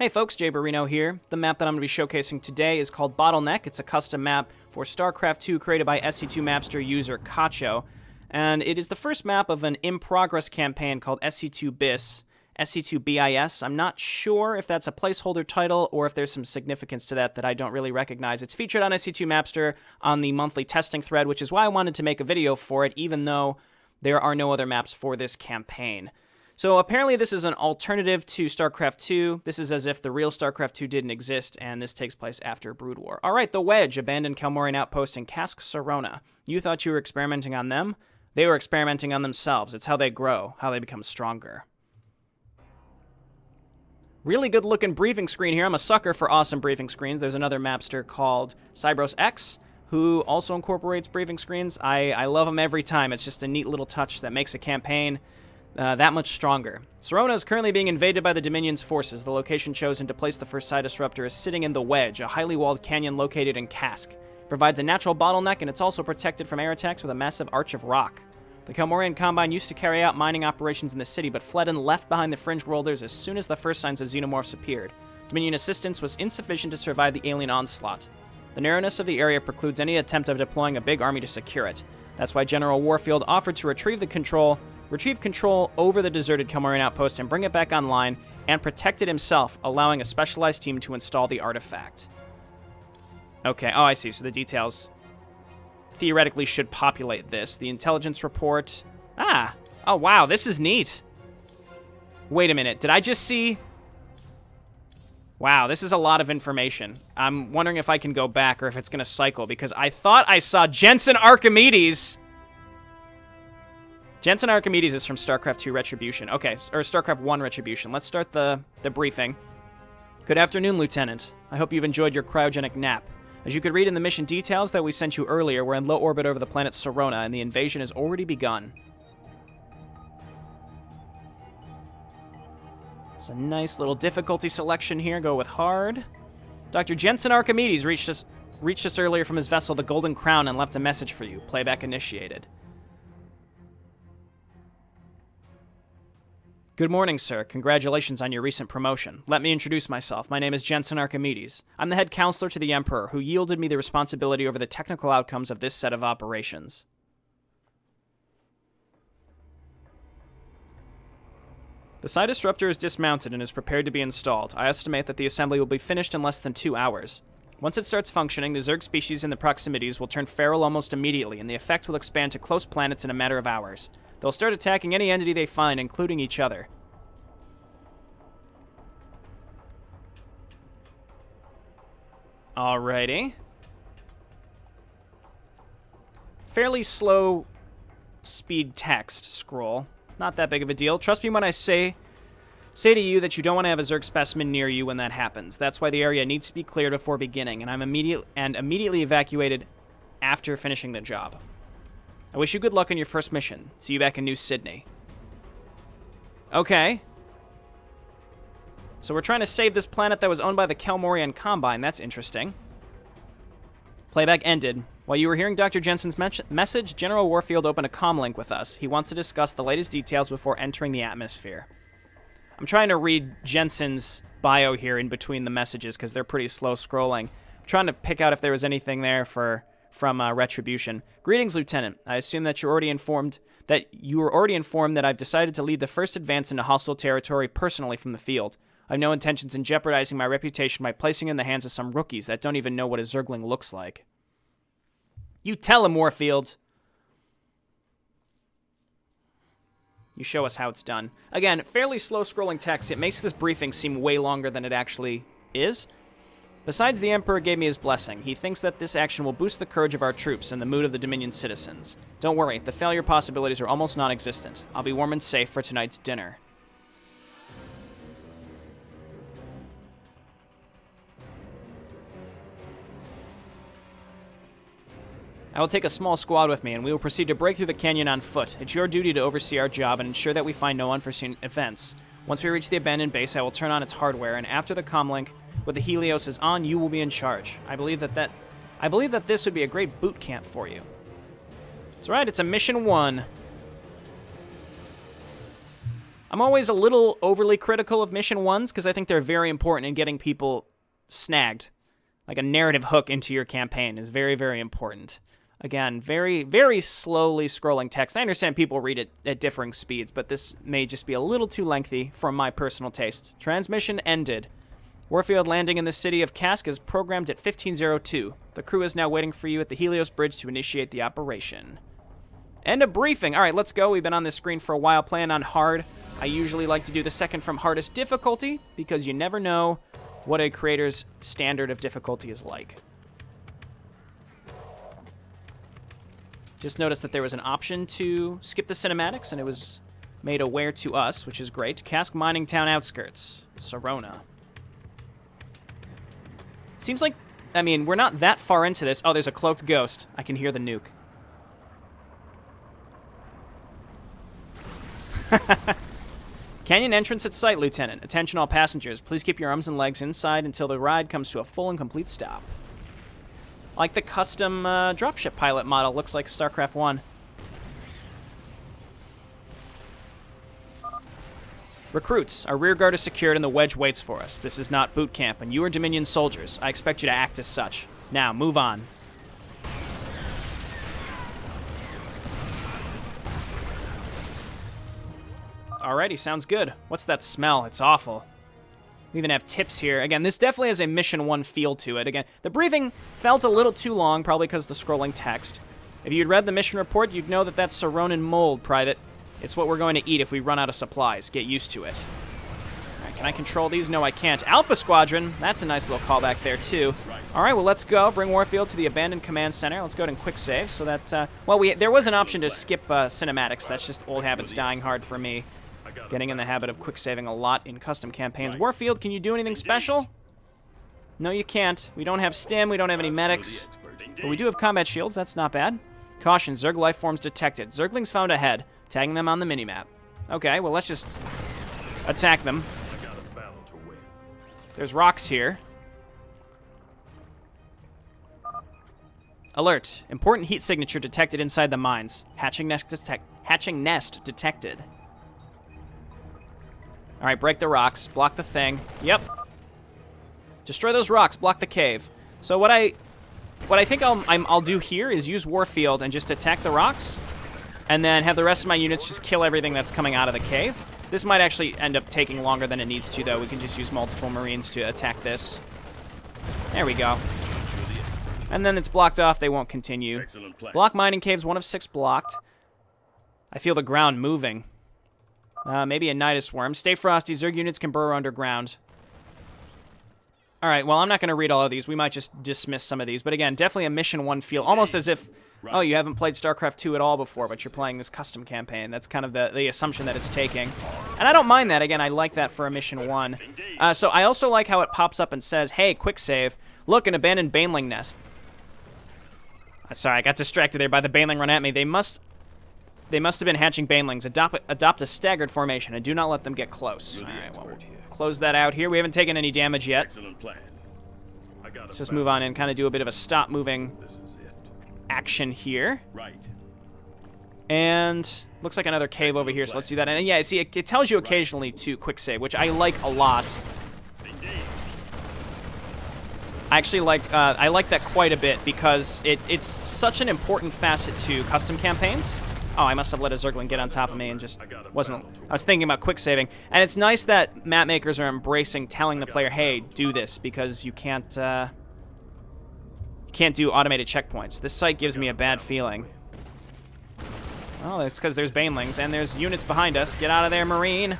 Hey folks, JayborinoPlays here. The map that I'm going to be showcasing today is called Bottleneck. It's a custom map for StarCraft 2 created by SC2 Mapster user Cacho. And it is the first map of an in-progress campaign called SC2Bis, SC2Bis. I'm not sure if that's a placeholder title or if there's some significance to that I don't really recognize. It's featured on SC2 Mapster on the monthly testing thread, which is why I wanted to make a video for it, even though there are no other maps for this campaign. So apparently this is an alternative to StarCraft 2. This is as if the real StarCraft 2 didn't exist, and this takes place after Brood War. All right, the Wedge, abandoned Kalmorian outpost in Kask Sarona. You thought you were experimenting on them? They were experimenting on themselves. It's how they grow, how they become stronger. Really good looking briefing screen here. I'm a sucker for awesome briefing screens. There's another mapster called Cybros X, who also incorporates briefing screens. I love them every time. It's just a neat little touch that makes a campaign that much stronger. Sarona is currently being invaded by the Dominion's forces. The location chosen to place the first side disruptor is sitting in the Wedge, a highly walled canyon located in Kask. It provides a natural bottleneck, and it's also protected from air attacks with a massive arch of rock. The Kalmorian Combine used to carry out mining operations in the city, but fled and left behind the fringe worlders as soon as the first signs of xenomorphs appeared. Dominion assistance was insufficient to survive the alien onslaught. The narrowness of the area precludes any attempt of deploying a big army to secure it. That's why General Warfield offered to retrieve control over the deserted Kalmorian outpost and bring it back online, and protect it himself, allowing a specialized team to install the artifact. Okay, oh, I see. So the details theoretically should populate this. The intelligence report. Oh, wow, this is neat. Wait a minute, did I just see... Wow, this is a lot of information. I'm wondering if I can go back or if it's going to cycle, because I thought I saw Jensen Archimedes. Jensen Archimedes is from StarCraft 2 Retribution. Okay, or StarCraft 1 Retribution. Let's start the briefing. Good afternoon, Lieutenant. I hope you've enjoyed your cryogenic nap. As you could read in the mission details that we sent you earlier, we're in low orbit over the planet Sarona, and the invasion has already begun. It's a nice little difficulty selection here. Go with hard. Dr. Jensen Archimedes reached us earlier from his vessel, the Golden Crown, and left a message for you. Playback initiated. Good morning, sir. Congratulations on your recent promotion. Let me introduce myself. My name is Jensen Archimedes. I'm the head counselor to the Emperor, who yielded me the responsibility over the technical outcomes of this set of operations. The side disruptor is dismounted and is prepared to be installed. I estimate that the assembly will be finished in less than 2 hours. Once it starts functioning, the Zerg species in the proximities will turn feral almost immediately, and the effect will expand to close planets in a matter of hours. They'll start attacking any entity they find, including each other. Alrighty. Fairly slow speed text scroll. Not that big of a deal. Trust me when I say to you that you don't want to have a Zerg specimen near you when that happens. That's why the area needs to be cleared before beginning, and I'm immediately evacuated after finishing the job. I wish you good luck on your first mission. See you back in New Sydney. Okay. So we're trying to save this planet that was owned by the Kalmorian Combine. That's interesting. Playback ended. While you were hearing Dr. Jensen's message, General Warfield opened a comlink with us. He wants to discuss the latest details before entering the atmosphere. I'm trying to read Jensen's bio here in between the messages because they're pretty slow scrolling. I'm trying to pick out if there was anything there from Retribution. Greetings, Lieutenant. I assume that you were already informed that I've decided to lead the first advance into hostile territory personally from the field. I have no intentions in jeopardizing my reputation by placing it in the hands of some rookies that don't even know what a Zergling looks like. You tell him, Warfield. You show us how it's done. Again, fairly slow scrolling text. It makes this briefing seem way longer than it actually is. Besides, the Emperor gave me his blessing. He thinks that this action will boost the courage of our troops and the mood of the Dominion citizens. Don't worry, the failure possibilities are almost non-existent. I'll be warm and safe for tonight's dinner. I will take a small squad with me, and we will proceed to break through the canyon on foot. It's your duty to oversee our job and ensure that we find no unforeseen events. Once we reach the abandoned base, I will turn on its hardware, and after the comlink with the Helios is on, you will be in charge. I believe that this would be a great boot camp for you. That's right, it's a mission 1. I'm always a little overly critical of mission 1s because I think they're very important in getting people snagged. Like a narrative hook into your campaign is very, very important. Again, very, very slowly scrolling text. I understand people read it at differing speeds, but this may just be a little too lengthy for my personal tastes. Transmission ended. Warfield landing in the city of Kask is programmed at 1502. The crew is now waiting for you at the Helios Bridge to initiate the operation. End of briefing. All right, let's go. We've been on this screen for a while playing on hard. I usually like to do the second from hardest difficulty because you never know what a creator's standard of difficulty is like. Just noticed that there was an option to skip the cinematics, and it was made aware to us, which is great. Kask Mining Town outskirts. Sorona. Seems like, I mean, we're not that far into this. Oh, there's a cloaked ghost. I can hear the nuke. Canyon entrance at site, Lieutenant. Attention all passengers. Please keep your arms and legs inside until the ride comes to a full and complete stop. Like the custom dropship pilot model. Looks like StarCraft 1. Recruits, our rear guard is secured and the wedge waits for us. This is not boot camp, and you are Dominion soldiers. I expect you to act as such. Now, move on. Alrighty, sounds good. What's that smell? It's awful. We even have tips here. Again, this definitely has a Mission 1 feel to it. Again, the briefing felt a little too long, probably because of the scrolling text. If you'd read the mission report, you'd know that that's Saronan mold, Private. It's what we're going to eat if we run out of supplies. Get used to it. All right, can I control these? No, I can't. Alpha Squadron. That's a nice little callback there, too. All right, well, let's go. Bring Warfield to the abandoned command center. Let's go ahead and quick save so that... well, there was an option to skip cinematics. That's just old habits dying hard for me. Getting in the habit of quick saving a lot in custom campaigns. Warfield, can you do anything special? No, you can't. We don't have stim. We don't have any medics. But we do have combat shields. That's not bad. Caution, Zerg life forms detected. Zerglings found ahead. Tagging them on the minimap. Okay, well, let's just attack them. There's rocks here. Alert. Important heat signature detected inside the mines. Hatching nest detected. All right, break the rocks. Block the thing. Yep. Destroy those rocks. Block the cave. So what I think I'll do here is use Warfield and just attack the rocks, and then have the rest of my units just kill everything that's coming out of the cave. This might actually end up taking longer than it needs to, though. We can just use multiple Marines to attack this. There we go. And then it's blocked off. They won't continue. Block mining caves. 1 of 6 blocked. I feel the ground moving. Maybe a Nidus worm. Stay frosty. Zerg units can burrow underground. All right, well, I'm not going to read all of these. We might just dismiss some of these. But again, definitely a Mission 1 feel. Almost as if, oh, you haven't played StarCraft 2 at all before, but you're playing this custom campaign. That's kind of the assumption that it's taking. And I don't mind that. Again, I like that for a Mission 1. So I also like how it pops up and says, hey, quick save. Look, an abandoned baneling nest. Sorry, I got distracted there by the baneling run at me. They must have been hatching banelings. Adopt a staggered formation and do not let them get close. All right, well, we'll close that out here. We haven't taken any damage yet. Let's just move on and kind of do a bit of a stop-moving action here. And looks like another cave over here, so let's do that. And yeah, see, it tells you occasionally to quick save, which I like a lot. I actually like that quite a bit because it's such an important facet to custom campaigns. Oh, I must have let a Zergling get on top of me and just wasn't... I was thinking about quick saving. And it's nice that map makers are embracing telling the player, hey, do this, because you can't do automated checkpoints. This site gives me a bad feeling. Oh, it's because there's banelings, and there's units behind us. Get out of there, Marine.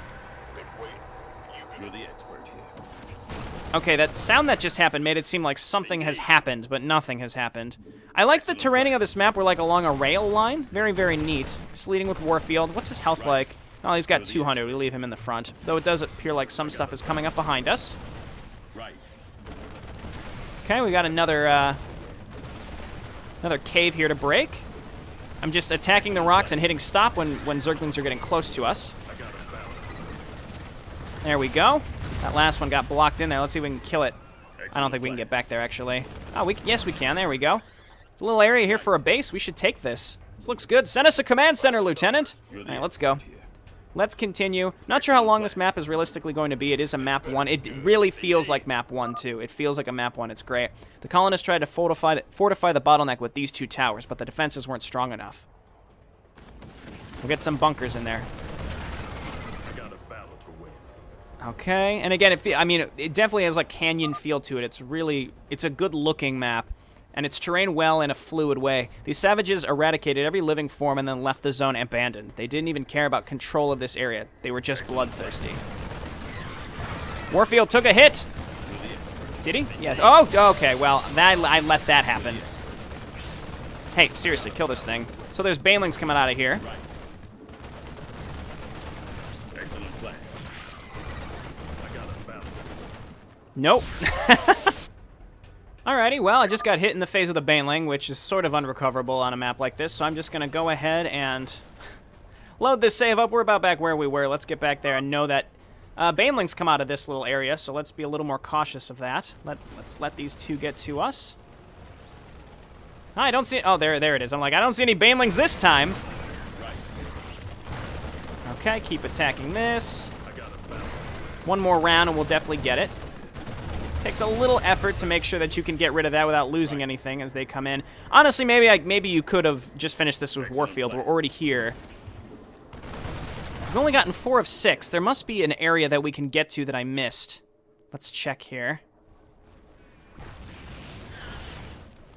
Okay, that sound that just happened made it seem like something has happened, but nothing has happened. I like the terraining of this map. We're like along a rail line. Very, very neat. Just leading with Warfield. What's his health like? Oh, he's got 200. We leave him in the front. Though it does appear like some stuff is coming up behind us. Okay, we got another cave here to break. I'm just attacking the rocks and hitting stop when Zerglings are getting close to us. There we go. That last one got blocked in there. Let's see if we can kill it. I don't think we can get back there, actually. Oh, yes, we can. There we go. It's a little area here for a base. We should take this. This looks good. Send us a command center, Lieutenant. All right, let's go. Let's continue. Not sure how long this map is realistically going to be. It is a map 1. It really feels like map 1, too. It feels like a map 1. It's great. The colonists tried to fortify the bottleneck with these 2 towers, but the defenses weren't strong enough. We'll get some bunkers in there. Okay, and again, it definitely has like canyon feel to it. It's a good-looking map, and it's terrain well in a fluid way. These savages eradicated every living form and then left the zone abandoned. They didn't even care about control of this area. They were just bloodthirsty. Warfield took a hit. Did he? Yes. Oh, okay. Well, I let that happen. Hey, seriously, kill this thing. So there's banelings coming out of here. Nope. Alrighty, well, I just got hit in the face with a baneling, which is sort of unrecoverable on a map like this, so I'm just going to go ahead and load this save up. We're about back where we were. Let's get back there and know that banelings come out of this little area, so let's be a little more cautious of that. Let's let these 2 get to us. I don't see... Oh, there it is. I'm like, I don't see any banelings this time. Okay, keep attacking this. One more round and we'll definitely get it. Takes a little effort to make sure that you can get rid of that without losing anything as they come in. Honestly, maybe you could have just finished this with Warfield. We're already here. We've only gotten 4 of 6. There must be an area that we can get to that I missed. Let's check here.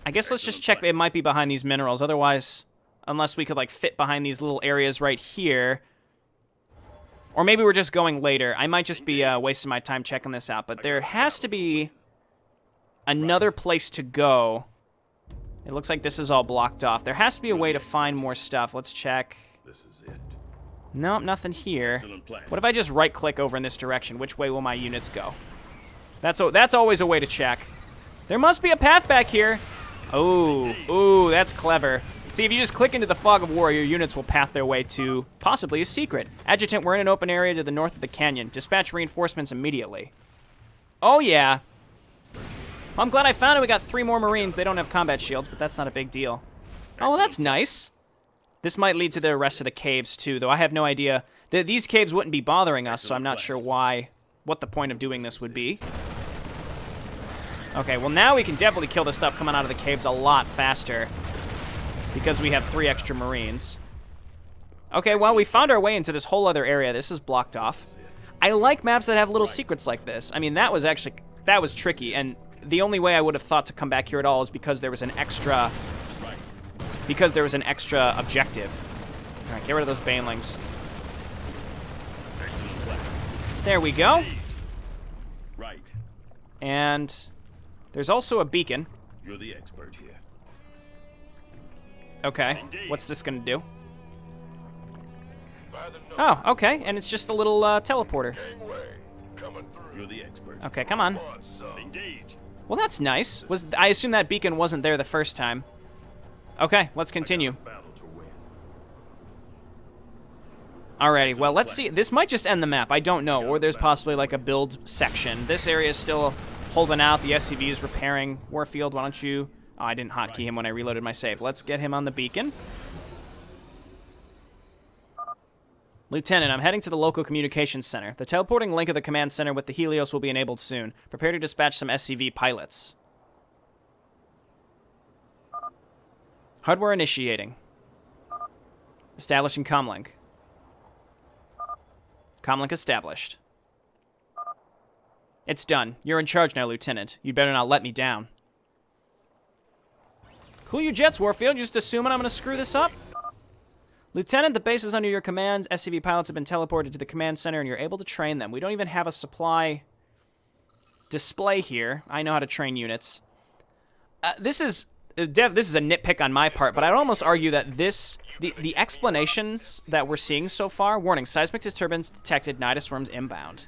I guess let's just check. It might be behind these minerals. Otherwise, unless we could like fit behind these little areas right here. Or maybe we're just going later. I might just be wasting my time checking this out. But there has to be another place to go. It looks like this is all blocked off. There has to be a way to find more stuff. Let's check. This is it. Nope, nothing here. What if I just right-click over in this direction? Which way will my units go? That's always a way to check. There must be a path back here. Oh, that's clever. See, if you just click into the fog of war, your units will path their way to possibly a secret. Adjutant, we're in an open area to the north of the canyon. Dispatch reinforcements immediately. Oh, yeah. Well, I'm glad I found it. We got 3 more Marines. They don't have combat shields, but that's not a big deal. Oh, well, that's nice. This might lead to the rest of the caves, too, though I have no idea. These caves wouldn't be bothering us, so I'm not sure what the point of doing this would be. Okay, well, now we can definitely kill the stuff coming out of the caves a lot faster. Because we have 3 extra Marines. Okay, well, we found our way into this whole other area. This is blocked off. I like maps that have little secrets like this. I mean, that was tricky, and the only way I would have thought to come back here at all is because there was an extra... Because there was an extra objective. All right, get rid of those banelings. There we go. Right. And there's also a beacon. You're the expert here. Okay, what's this gonna do? Oh, okay, and it's just a little teleporter. You're the expert. Okay, come on. Well, that's nice. I assume that beacon wasn't there the first time. Okay, let's continue. Alrighty, well, let's see. This might just end the map. I don't know, or there's possibly like a build section. This area is still holding out. The SCV is repairing. Warfield, why don't you... Oh, I didn't hotkey him when I reloaded my save. Let's get him on the beacon. Lieutenant, I'm heading to the local communications center. The teleporting link of the command center with the Helios will be enabled soon. Prepare to dispatch some SCV pilots. Hardware initiating. Establishing comlink. Comlink established. It's done. You're in charge now, Lieutenant. You'd better not let me down. Cool your jets, Warfield. You're just assuming I'm going to screw this up? Lieutenant, the base is under your command. SCV pilots have been teleported to the command center, and you're able to train them. We don't even have a supply display here. I know how to train units. This is a nitpick on my part, but I'd almost argue that the explanations that we're seeing so far, warning, seismic disturbance detected, Nidus swarms inbound.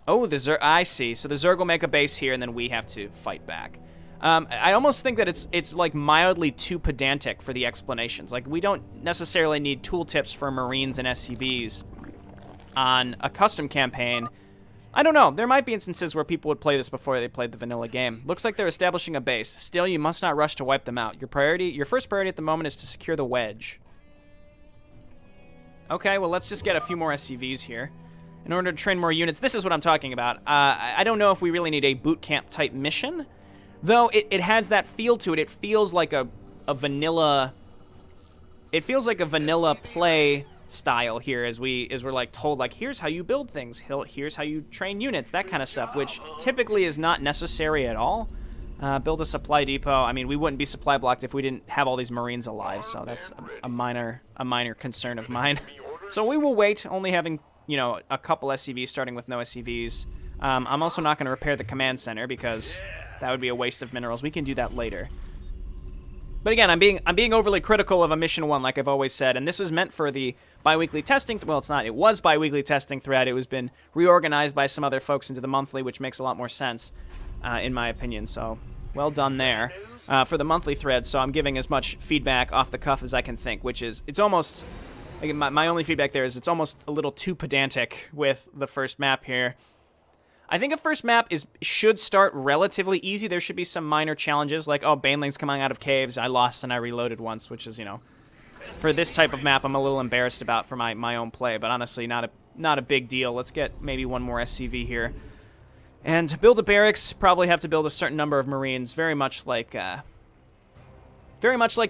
Oh, the Zerg, I see. So the Zerg will make a base here, and then we have to fight back. I almost think that it's like mildly too pedantic for the explanations. Like, we don't necessarily need tooltips for Marines and SCVs on a custom campaign. I don't know. There might be instances where people would play this before they played the vanilla game. Looks like they're establishing a base. Still, you must not rush to wipe them out. Your first priority at the moment is to secure the wedge. Okay, well, let's just get a few more SCVs here. In order to train more units, this is what I'm talking about. I don't know if we really need a boot camp type mission, though it has that feel to it. It feels like a vanilla... It feels like a vanilla play style here as we're like told, like, here's how you build things, here's how you train units, that kind of stuff, which typically is not necessary at all. Build a supply depot. I mean, we wouldn't be supply blocked if we didn't have all these Marines alive, so that's a minor concern of mine. So we will wait, only having, you know, a couple SCVs starting with no SCVs. I'm also not going to repair the command center because that would be a waste of minerals. We can do that later. But again, I'm being overly critical of a mission 1, like I've always said, and this was meant for the bi-weekly testing. Well, it's not. It was bi-weekly testing thread. It was been reorganized by some other folks into the monthly, which makes a lot more sense, in my opinion. So, well done there for the monthly thread. So I'm giving as much feedback off the cuff as I can think, which is it's almost. Like, my only feedback there is it's almost a little too pedantic with the first map here. I think a first map should start relatively easy. There should be some minor challenges, like, oh, banelings coming out of caves. I lost and I reloaded once, which is, you know, for this type of map, I'm a little embarrassed about for my own play, but honestly, not a big deal. Let's get maybe one more SCV here. And to build a barracks, probably have to build a certain number of Marines, very much like the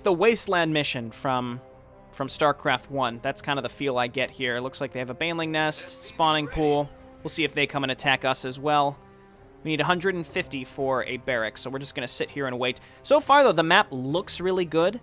Wasteland mission from StarCraft 1. That's kind of the feel I get here. It looks like they have a baneling nest, spawning pool. We'll see if they come and attack us as well. We need 150 for a barracks, so we're just going to sit here and wait. So far, though, the map looks really good.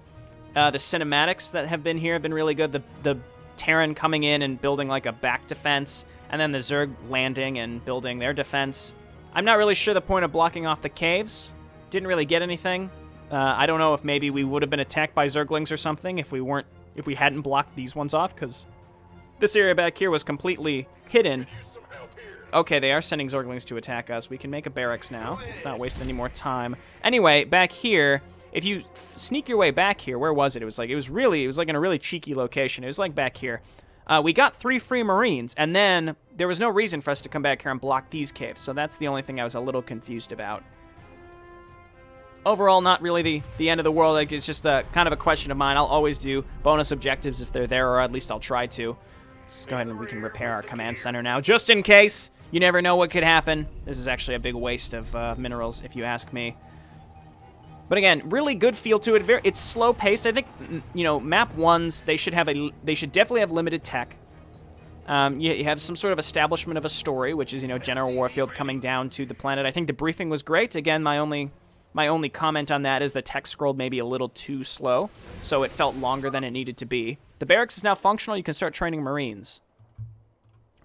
The cinematics that have been here have been really good. The Terran coming in and building like a back defense, and then the Zerg landing and building their defense. I'm not really sure the point of blocking off the caves. Didn't really get anything. I don't know if maybe we would have been attacked by Zerglings or something if we hadn't blocked these ones off, because this area back here was completely hidden. Okay, they are sending Zerglings to attack us. We can make a barracks now. Let's not waste any more time. Anyway, back here, if you sneak your way back here, where was it? It was like in a really cheeky location. It was like back here. We got 3 free Marines, and then there was no reason for us to come back here and block these caves. So that's the only thing I was a little confused about. Overall, not really the end of the world. Like, it's just kind of a question of mine. I'll always do bonus objectives if they're there, or at least I'll try to. Let's go ahead and we can repair our command center now, just in case. You never know what could happen. This is actually a big waste of minerals, if you ask me. But again, really good feel to it. It's slow paced. I think, you know, map 1s, they should definitely have limited tech. You have some sort of establishment of a story, which is, you know, General Warfield coming down to the planet. I think the briefing was great. Again, my only comment on that is the text scrolled maybe a little too slow, so it felt longer than it needed to be. The barracks is now functional. You can start training Marines.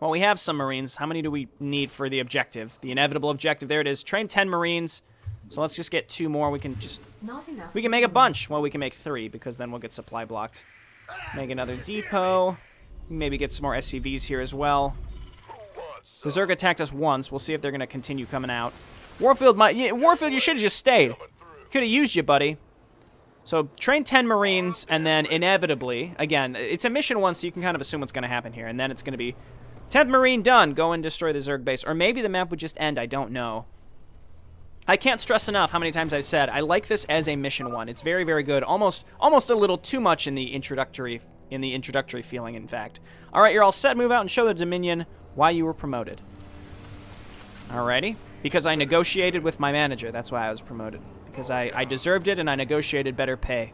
Well, we have some Marines. How many do we need for the objective? The inevitable objective. There it is. Train 10 Marines. So let's just get 2 more. We can make a bunch. Well, we can make 3 because then we'll get supply blocked. Make another depot. Maybe get some more SCVs here as well. The Zerg attacked us once. We'll see if they're going to continue coming out. Warfield, you should have just stayed. Could have used you, buddy. So train 10 Marines, and then inevitably, again, it's a mission 1, so you can kind of assume what's going to happen here. And then it's going to be 10th Marine done. Go and destroy the Zerg base. Or maybe the map would just end. I don't know. I can't stress enough how many times I've said I like this as a mission 1. It's very, very good. Almost a little too much in the introductory feeling, in fact. All right, you're all set. Move out and show the Dominion why you were promoted. Alrighty. Because I negotiated with my manager. That's why I was promoted. Because I deserved it and I negotiated better pay.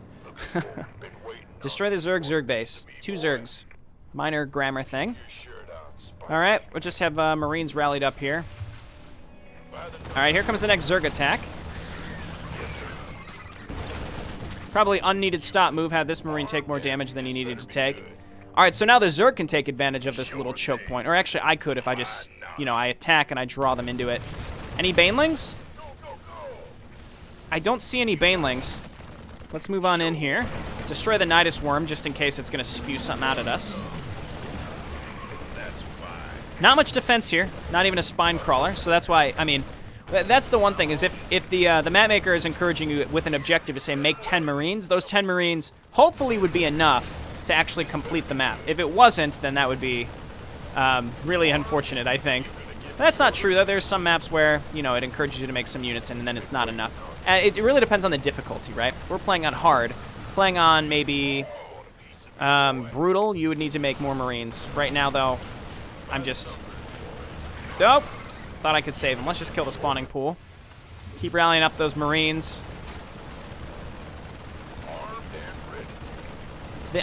Destroy the Zerg base. 2 Zergs. Minor grammar thing. Alright, we'll just have Marines rallied up here. Alright, here comes the next Zerg attack. Probably unneeded stop move, had this Marine take more damage than he needed to take. Alright, so now the Zerg can take advantage of this little choke point. Or actually, I could if I just, you know, I attack and I draw them into it. Any banelings? I don't see any banelings. Let's move on in here. Destroy the Nidus Worm, just in case it's going to spew something out at us. Not much defense here. Not even a spine crawler. So that's why, I mean, that's the one thing, is if the map maker is encouraging you with an objective to say make 10 Marines, those 10 Marines hopefully would be enough to actually complete the map. If it wasn't, then that would be really unfortunate, I think. That's not true, though. There's some maps where, you know, it encourages you to make some units and then it's not enough. It really depends on the difficulty, right? We're playing on hard. Playing on maybe, Brutal, you would need to make more Marines. Right now, though, I'm just... Nope! Thought I could save him. Let's just kill the spawning pool. Keep rallying up those Marines.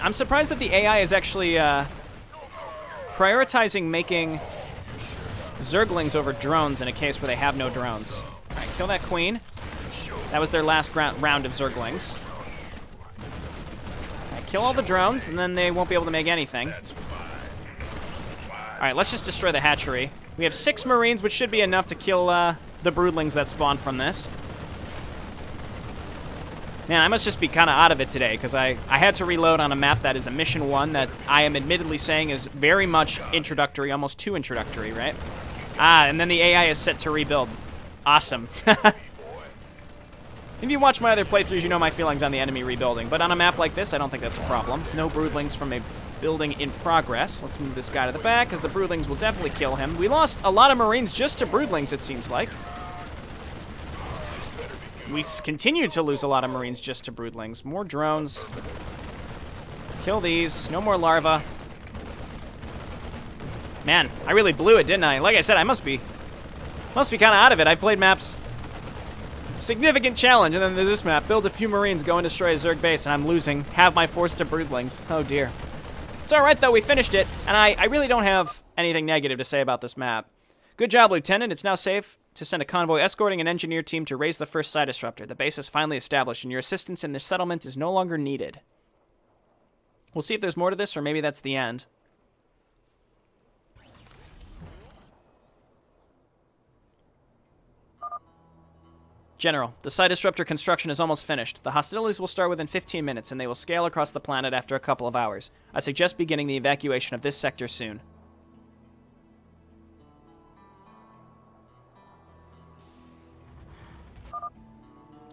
I'm surprised that the AI is actually prioritizing making Zerglings over drones in a case where they have no drones. All right, kill that queen. That was their last round of Zerglings. All right, kill all the drones, and then they won't be able to make anything. All right, let's just destroy the hatchery. We have 6 Marines, which should be enough to kill the broodlings that spawn from this. Man, I must just be kind of out of it today, because I had to reload on a map that is a Mission 1 that I am admittedly saying is very much introductory, almost too introductory, right? Ah, and then the AI is set to rebuild. Awesome. If you watch my other playthroughs, you know my feelings on the enemy rebuilding, but on a map like this, I don't think that's a problem. No broodlings from a building in progress. Let's move this guy to the back, because the broodlings will definitely kill him. We lost a lot of Marines just to broodlings, it seems like. We continue to lose a lot of Marines just to broodlings. More drones. Kill these. No more larvae. Man, I really blew it, didn't I? Like I said, I must be kind of out of it. I've played maps. Significant challenge, and then there's this map. Build a few Marines, go and destroy a Zerg base, and I'm losing half my force to broodlings. Oh, dear. It's all right, though. We finished it, and I really don't have anything negative to say about this map. Good job, Lieutenant. It's now safe to send a convoy escorting an engineer team to raise the first side disruptor. The base is finally established, and your assistance in this settlement is no longer needed. We'll see if there's more to this, or maybe that's the end. General, the side disruptor construction is almost finished. The hostilities will start within 15 minutes, and they will scale across the planet after a couple of hours. I suggest beginning the evacuation of this sector soon.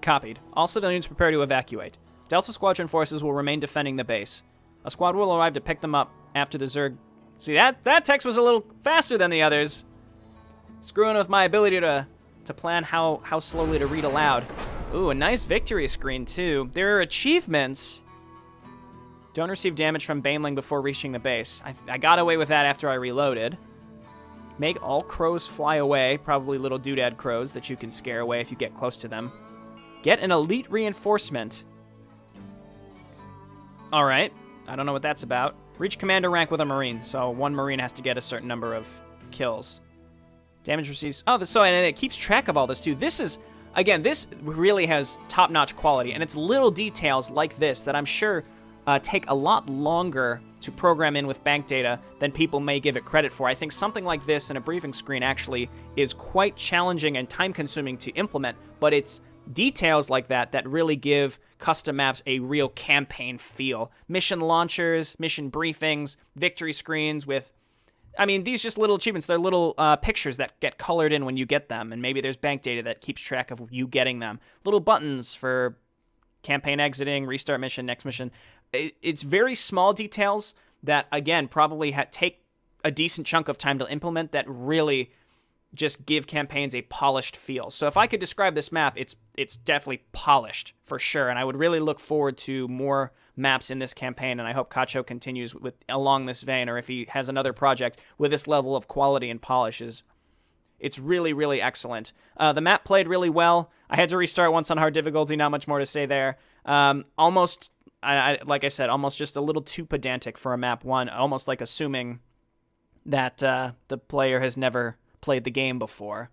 Copied. All civilians prepare to evacuate. Delta Squadron forces will remain defending the base. A squad will arrive to pick them up after the Zerg... See, that text was a little faster than the others. Screwing with my ability to plan how slowly to read aloud. Ooh, a nice victory screen, too. There are achievements. Don't receive damage from Baneling before reaching the base. I got away with that after I reloaded. Make all crows fly away. Probably little doodad crows that you can scare away if you get close to them. Get an elite reinforcement. All right. I don't know what that's about. Reach commander rank with a Marine. So one Marine has to get a certain number of kills. Damage receives... Oh, and it keeps track of all this, too. This is... Again, this really has top-notch quality. And it's little details like this that I'm sure take a lot longer to program in with bank data than people may give it credit for. I think something like this in a briefing screen actually is quite challenging and time-consuming to implement. But it's... details like that really give custom maps a real campaign feel. Mission launchers, mission briefings, victory screens with... I mean, these just little achievements. They're little pictures that get colored in when you get them, and maybe there's bank data that keeps track of you getting them. Little buttons for campaign exiting, restart mission, next mission. It's very small details that, again, probably take a decent chunk of time to implement that really... just give campaigns a polished feel. So if I could describe this map, it's definitely polished for sure, and I would really look forward to more maps in this campaign, and I hope Cacho continues along this vein, or if he has another project with this level of quality and polish. It's really, really excellent. The map played really well. I had to restart once on hard difficulty, not much more to say there. Almost, like I said, almost just a little too pedantic for a map 1, almost like assuming that the player has never played the game before,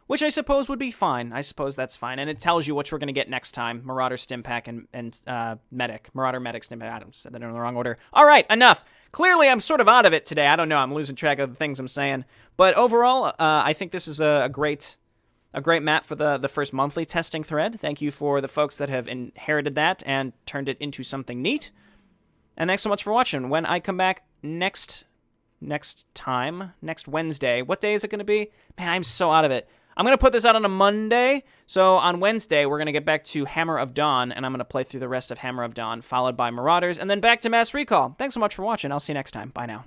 which I suppose would be fine. I suppose that's fine, and it tells you what we're going to get next time. Marauder Stimpack and Medic. Marauder Medic Stimpack. I said that in the wrong order. All right, enough. Clearly, I'm sort of out of it today. I don't know. I'm losing track of the things I'm saying. But overall, I think this is a great map for the first monthly testing thread. Thank you for the folks that have inherited that and turned it into something neat. And thanks so much for watching. When I come back next Wednesday. What day is it going to be? Man, I'm so out of it. I'm going to put this out on a Monday. So on Wednesday, we're going to get back to Hammer of Dawn, and I'm going to play through the rest of Hammer of Dawn, followed by Marauders, and then back to Mass Recall. Thanks so much for watching. I'll see you next time. Bye now.